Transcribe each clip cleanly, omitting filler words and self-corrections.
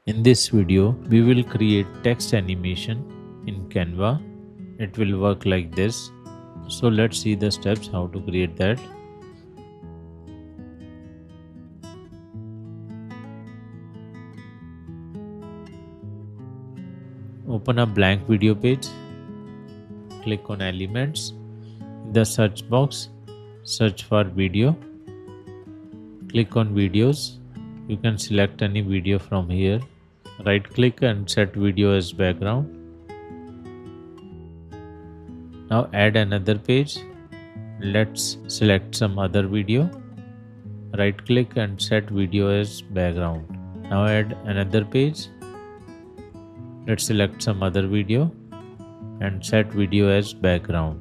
In this video, we will create text animation in Canva. It will work like this. So let's see the steps how to create that. Open a blank video page. Click on Elements. In the search box, search for video. Click on Videos. You can select any video from here. Right click and set video as background. Now add another page. Let's select some other video. Right click and set video as background. Now add another page. Let's select some other video and set video as background.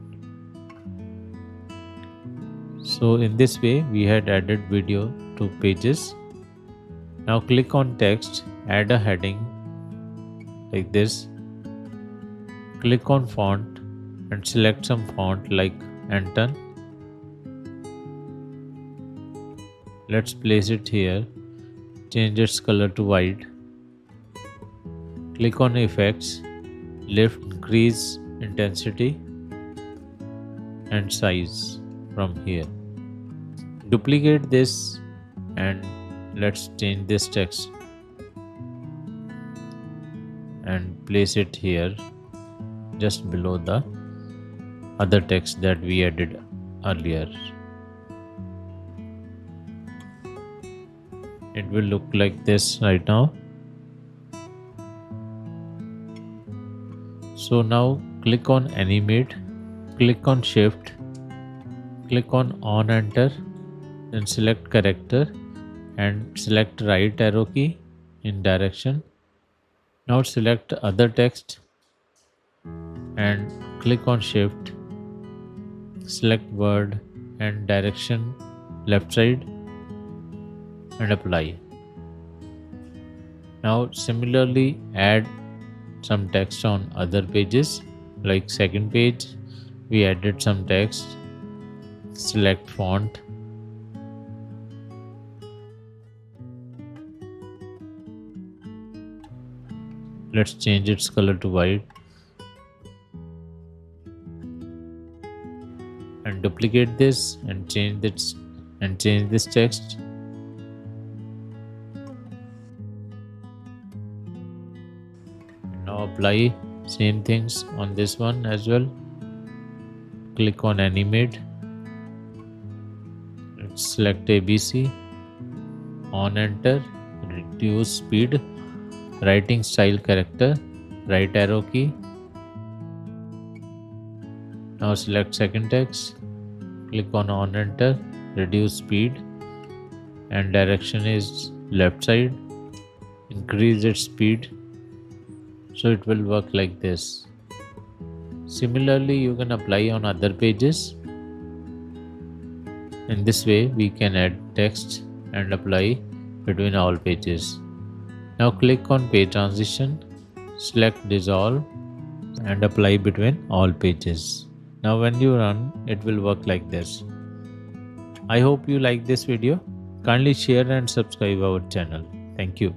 So in this way we had added video to pages. Now click on text, add a heading like this. Click on font and select some font like Anton. Let's place it here. Change its color to white. Click on effects, lift, increase intensity and size from here. Duplicate this and let's change this text and place it here just below the other text that we added earlier. It will look like this right now. So now click on animate, click on shift, click on enter, then select character and select right arrow key in direction. Now select other text and click on shift, select word and direction left side and apply. Now similarly add some text on other pages, like second page we added some text. Select font, let's change its color to white and duplicate this and change this text. Now apply same things on this one as well. Click on animate. Let's select ABC. On enter. Reduce speed. Writing style character. Right arrow key. Now select second text. Click on enter. Reduce speed. And direction is left side. Increase its speed. So it will work like this. Similarly, you can apply on other pages. In this way, we can add text and apply between all pages. Now click on page transition, select dissolve and apply between all pages. Now when you run, it will work like this. I hope you like this video. Kindly share and subscribe our channel. Thank you.